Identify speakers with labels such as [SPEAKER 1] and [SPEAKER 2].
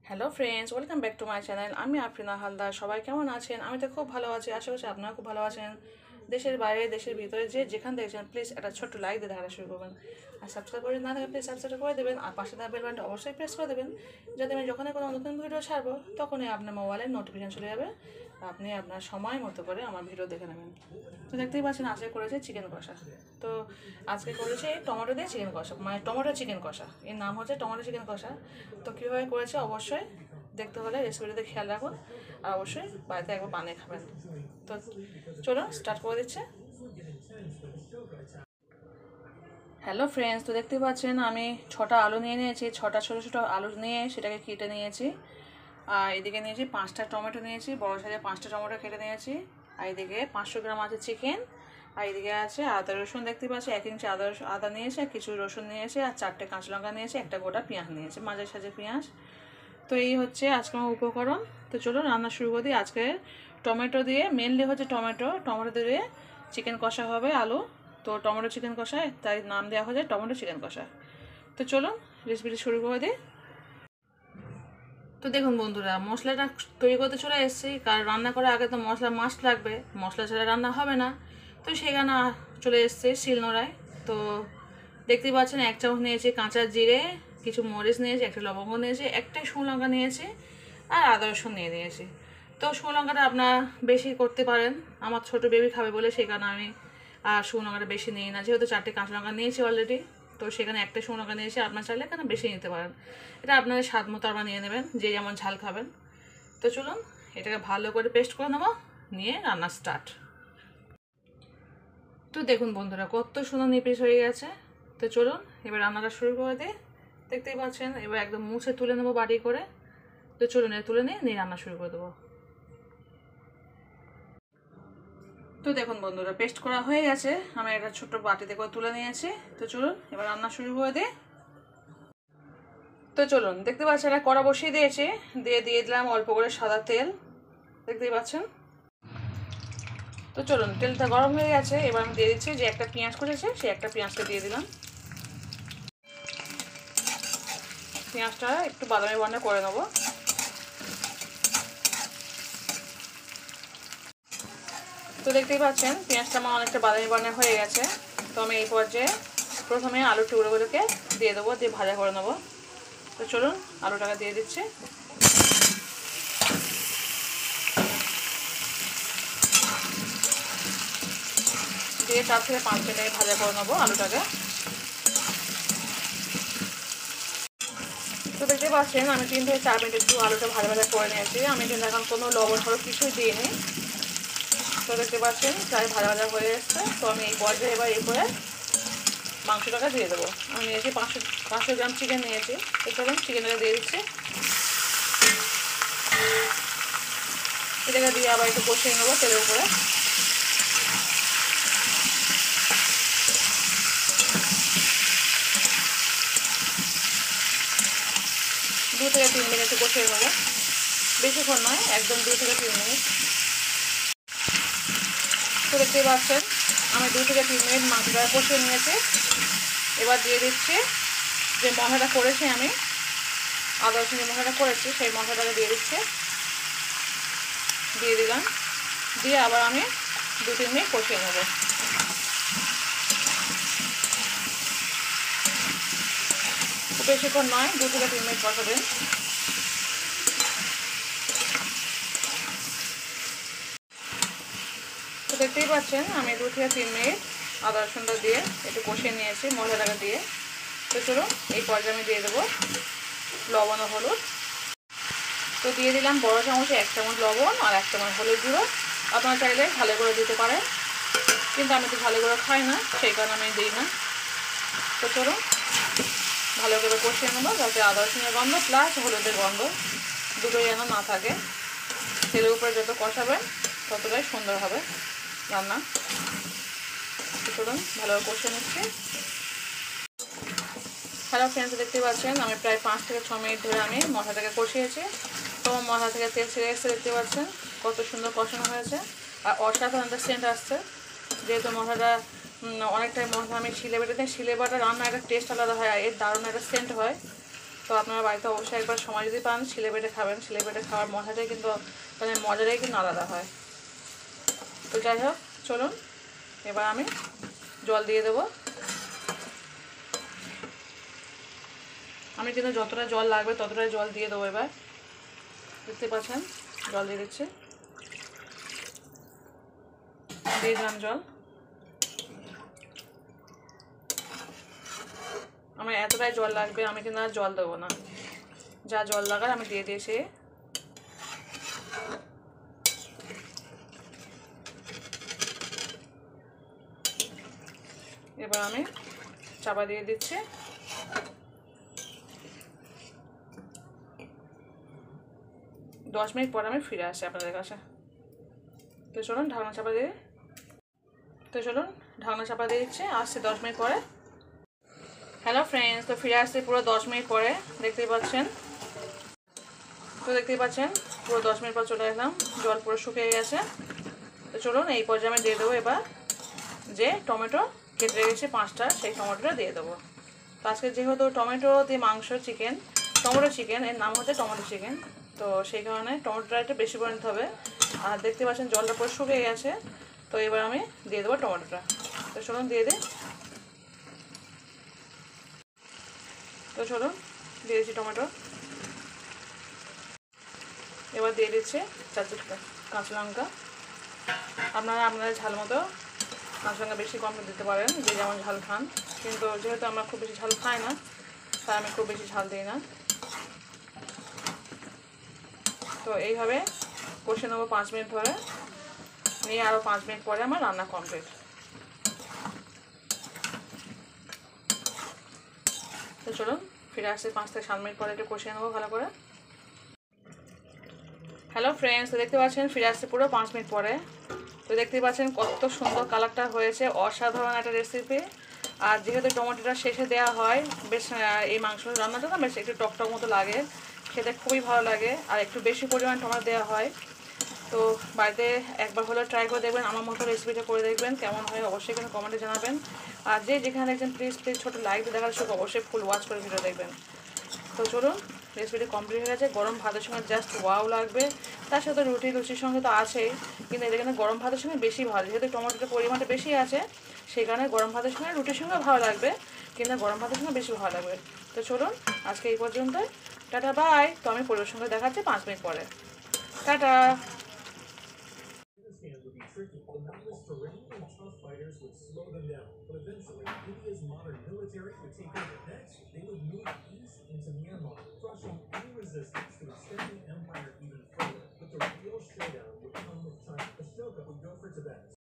[SPEAKER 1] Hello friends, welcome back to my channel. আমি আফরিনা হালদার। সবাই কেমন আছেন? আমি তো খুব ভালো আছি, আশা করছি আপনারা খুব ভালো আছেন। দেশের বাইরে, দেশের ভিতরে যে যেখান দেখছেন, প্লিজ একটা ছোট্ট লাইক দিয়ে দেখা শুরু করবেন। আর সাবস্ক্রাইব করে না থাকে প্লিজ সাবস্ক্রাইব করে দেবেন, আর পাশে থাকা বেল বাটনটা অবশ্যই প্রেস করে দেবেন, যাতে আমি যখনই কোনো নতুন ভিডিও ছাড়বো তখনই আপনার মোবাইলে নোটিফিকেশন চলে যাবে, আপনি আপনার সময় মতো করে আমার ভিডিও দেখে নেবেন। তো দেখতেই পাচ্ছেন আজকে করেছে চিকেন কষা। তো আজকে করেছে টমেটো দিয়ে চিকেন কষা, মানে টমেটো চিকেন কষা, এর নাম হচ্ছে টমেটো চিকেন কষা। তো কীভাবে করেছে অবশ্যই দেখতে হলে রেসিপিটাতে খেয়াল রাখুন, আর অবশ্যই বাড়িতে একবার বানিয়ে খাবেন। তো চলুন স্টার্ট করে দিচ্ছে। হ্যালো ফ্রেন্ডস, তো দেখতে পাচ্ছেন আমি 6টা আলু নিয়ে নিয়েছি। 6টা ছোটো ছোটো আলু নিয়ে সেটাকে কেটে নিয়েছি। আর এদিকে নিয়েছি 5টা টমেটো নিয়েছি, বড় সাইজে 5টা টমেটো কেটে নিয়েছি। আর এদিকে 500 গ্রাম আছে চিকেন। আর এদিকে আছে আদা রসুন, দেখতে পাচ্ছি 1 ইঞ্চি আদা নিয়েছি, আর কিছু রসুন নিয়েছি, আর 4টে কাঁচা লঙ্কা নিয়েছি, একটা গোটা পেঁয়াজ নিয়েছি, মাঝারি সাইজের পেঁয়াজ। তো এই হচ্ছে আজকে আমার উপকরণ। তো চলো রান্না শুরু করে দিই। আজকে টমেটো দিয়ে, মেনলি হচ্ছে টমেটো দিয়ে চিকেন কষা হবে, আলু। তো টমেটো চিকেন কষা, তাই নাম দেওয়া হয়েছে টমেটো চিকেন কষা। তো চলুন রেসিপিটি শুরু করে দিই। তো দেখুন বন্ধুরা, মশলাটা তৈরি করতে চলে এসেছি, কারণ রান্না করার আগে তো মশলা মাস্ট লাগবে, মশলা ছাড়া রান্না হবে না। তো সেখানে চলে এসেছে শিলনোড়ায়। তো দেখতেই পাচ্ছেন 1 চামচ নিয়েছি কাঁচা জিরে, কিছু মরিচ নিয়েছি, একটা লবঙ্গ নিয়েছি, একটা শুকনো লঙ্কা নিয়েছি, আর আদা রসুন নিয়ে নিয়েছি। তো শুকনো লঙ্কাটা আপনারা বেশি করতে পারেন, আমার ছোট বেবি খাবে বলে সেই কারণে আমি শুকনো লঙ্কাটা বেশি নিই না, যেহেতু 4টে কাঁচা লঙ্কা নিয়েছি অলরেডি। তো সেখানে একটা শুকনো লঙ্কা নিয়েছি, আপনার চাইলে এখানে বেশি নিতে পারেন। এটা আপনাদের স্বাদ মতো আপনারা নিয়ে নেবেন, যে যেমন ঝাল খাবেন। তো চলুন এটাকে ভালো করে পেস্ট করে নেবো, নিয়ে রান্না স্টার্ট। তো দেখুন বন্ধুরা, কত সুন্দর নিপিস হয়ে গেছে। তো চলুন এবার রান্নাটা শুরু করে দিই। দেখতেই পাচ্ছেন এবার একদম মুছে তুলে নেবো বাটি করে। তো চলুন তুলে নিয়ে রান্না শুরু করে দেবো। তো দেখুন বন্ধুরা, পেস্ট করা হয়ে গেছে, আমি একটা ছোট্ট বাটিতে করে তুলে নিয়েছি। তো চলুন এবার রান্না শুরু করে দিই। তো চলুন, দেখতে পাচ্ছেন একটা কড়া বসিয়ে দিয়েছি, দিয়ে দিলাম অল্প করে সাদা তেল, দেখতেই পাচ্ছেন। তো চলুন তেলটা গরম হয়ে গেছে, এবার আমি দিয়ে দিচ্ছি যে একটা পেঁয়াজ করেছে, সেই একটা পেঁয়াজটা দিয়ে দিলাম। পেঁয়াজটা একটু বাদামি বর্ণের করে নেবো। তো দেখতেই পাচ্ছেন পেঁয়াজটা আমার অনেকটা বাদামি বর্ণের হয়ে গেছে। তো আমি এই পর্যায়ে প্রথমে আলুর টুকরোগুলোকে দিয়ে দেবো, দিয়ে ভাজা করে নেবো। তো চলুন আলুটাকে দিয়ে দিচ্ছি, দিয়ে 4 থেকে 5 মিনিট ভাজা করে নেবো আলুটাকে। তো দেখতে পাচ্ছেন আমি 3 থেকে 4 মিনিট একটু আলুটা ভাজা করে নিয়েছি। আমি কিন্তু এখন কোনো লবণ হলুদ কিছুই দিইনি। তো দেখতে পাচ্ছেন প্রায় ভাজা হয়ে এসছে। তো আমি এই পর্যায়ে এবার এই করে মাংসটাকে দিয়ে দেবো। আমি নিয়েছি 500 গ্রাম চিকেন নিয়েছি। তো চলুন চিকেনটাকে দিয়ে দিচ্ছি। এটাকে দিয়ে আবার একটু কষিয়ে নেবো তেলের উপরে। দু থেকে 3 মিনিট কষিয়ে নেবো, বেশিক্ষণ নয়, একদম 2 থেকে 3 মিনিট। তো দেখতেই পাচ্ছেন আমি 2 থেকে 3 মিনিট মাংসটা কষিয়ে নিয়েছি। এবার দিয়ে দিচ্ছি যে মশলাটা করেছি আমি, আদা রসুন যে মশলাটা করেছি সেই মশলাটাকে দিয়ে দিচ্ছি, দিয়ে দিলাম। দিয়ে আবার আমি 2-3 মিনিট কষিয়ে নেব। খুব বেশিক্ষণ নয়, 2 থেকে 3 মিনিট কষাবেন। তো দেখতেই পাচ্ছেন আমি 2 থেকে 3 মিনিট আদা রসুনটা দিয়ে একটু কষিয়ে নিয়েছি মশলাটাকে দিয়ে। তো চলুন এই পর্যায়ে আমি দিয়ে দেবো লবণ ও হলুদ। তো দিয়ে দিলাম বড় চামচে 1 চামচ লবণ আর 1 চামচ হলুদ গুঁড়ো। আপনারা চাইলে ভালো করে দিতে পারেন, কিন্তু আমি তো ভালো করে খাই না, সেই কারণে আমি দিই না। তো চলুন ভালো করে কষিয়ে নেবো, যাতে আদা রসুনের গন্ধ প্লাস হলুদের গন্ধ দুটোই যেন না থাকে। তেলের উপরে যত কষাবেন ততটাই সুন্দর হবে রান্না। তো চলুন ভালো করে কষিয়ে নিচ্ছি। হ্যালো ফ্রেন্ডস, দেখতে পাচ্ছেন আমি প্রায় 5 থেকে 6 মিনিট ধরে আমি মশলাটাকে কষিয়েছি। তো মশলা থেকে তেল ছেড়ে এসে দেখতে পাচ্ছেন কত সুন্দর কষানো হয়েছে, আর অসাধারণ একটা সেন্ট আসছে। যেহেতু মশলাটা অনেকটাই মশলা আমি শিলে বেটে দিই, শিলে বাটা রান্না একটা টেস্ট আলাদা হয়, আর এর দারুণ একটা সেন্ট হয়। তো আপনারা বাড়িতে অবশ্যই একবার সময় যদি পান ছিলে বেটে খাবেন। ছিলে বেটে খাওয়ার মজাটাই কিন্তু মানে মজাটাই কিন্তু আলাদা হয়। তো যাই হোক, চলুন এবার আমি জল দিয়ে দেবো। আমি কিন্তু যতটা জল লাগবে ততটাই জল দিয়ে দেবো। এবার দেখতে পাচ্ছেন জল দিয়ে দিচ্ছি, দিয়ে দিলাম জল। আমার এতটাই জল লাগবে, আমি কিন্তু আর জল দেবো না, যা জল লাগার আমি দিয়ে দিয়েছি। এবার আমি চাপা দিয়ে দিচ্ছি। 10 মিনিট পর আমি ফিরে আসি আপনাদের কাছে। তো চলুন ঢাকনা চাপা দিয়ে দিচ্ছি, আসছি 10 মিনিট পরে। হ্যালো ফ্রেন্ডস, তো ফিরে আসছি পুরো 10 মিনিট পরে। দেখতেই পাচ্ছেন পুরো 10 মিনিট পর চলে এলাম, জল পুরো শুকিয়ে গেছে। তো চলুন এই পর্যায়ে আমি দিয়ে দেবো এবার যে টমেটো কেটে রেখেছি 5টা, সেই টমেটোটা দিয়ে দেবো। তো আজকে যেহেতু টমেটো দিয়ে টমেটো চিকেন এর নাম হচ্ছে টমেটো চিকেন, তো সেই কারণে টমেটোটা একটু বেশি করে নিতে হবে। আর দেখতে পাচ্ছেন জলটা পুরো শুকিয়ে গেছে। তো এবার আমি দিয়ে দেবো টমেটোটা। তো চলুন দিয়ে দিই। তো চলুন দিয়ে দিচ্ছি টমেটো। এবার দিয়ে দিচ্ছি 4 কাঁচা লঙ্কা। আপনারা আপনাদের ঝাল মতো কাঁচা লঙ্কা বেশি কম দিতে পারেন, যে যেমন ঝাল খান। কিন্তু যেহেতু আমরা খুব বেশি ঝাল খাই না, তাই আমি খুব বেশি ঝাল দিই না। তো এইভাবে কষে নেবো 5 মিনিট ধরে, নিয়ে আরও 5 মিনিট পরে আমার রান্না কমপ্লিট। তো চলুন ফিরে আসছি 5 থেকে 7 মিনিট পরে, একটু কষিয়ে নেবো ভালো করে। হ্যালো ফ্রেন্ডস, তো দেখতে পাচ্ছেন ফিরে আসছি পুরো 5 মিনিট পরে। তো দেখতে পাচ্ছেন কত সুন্দর কালারটা হয়েছে, অসাধারণ একটা রেসিপি। আর যেহেতু টমেটোটা শেষে দেওয়া হয়, বেশ এই মাংস রান্নাটা না বেশ একটু টকটক মতো লাগে, খেতে খুবই ভালো লাগে। আর একটু বেশি পরিমাণ টমেটো দেওয়া হয়। তো বাড়িতে একবার হলে ট্রাই করে দেখবেন, আমার মতো রেসিপিটা করে দেখবেন, কেমন হয় অবশ্যই কিন্তু কমেন্টে জানাবেন। আর যে যেখানে দেখছেন প্লিজ ছোটো লাইক দিয়ে দেখার সুযোগ, অবশ্যই ফুল ওয়াচ করে ভিডিও দেখবেন। তো চলুন রেসিপিটি কমপ্লিট হয়ে গেছে। গরম ভাতের সঙ্গে জাস্ট ওয়াও লাগবে, তার সাথে লুচির সঙ্গে তো আছেই, কিন্তু এখানে গরম ভাতের সঙ্গে বেশি ভালো, যেহেতু টমেটোর পরিমাণটা বেশি আছে সেই কারণে গরম ভাতের সঙ্গে রুটির সঙ্গে ভালো লাগবে, কিন্তু গরম ভাতের সঙ্গে বেশি ভালো লাগবে। তো চলুন আজকে এই পর্যন্তই, টাটা বাই। তো আমি পরিবেশন করে দেখাচ্ছি 5 মিনিট পরে। Tata. Would be tricky. The mountainous terrain and tough fighters would slow them down, but eventually India's modern military would take over. Next, they would move east into Myanmar, crushing any resistance.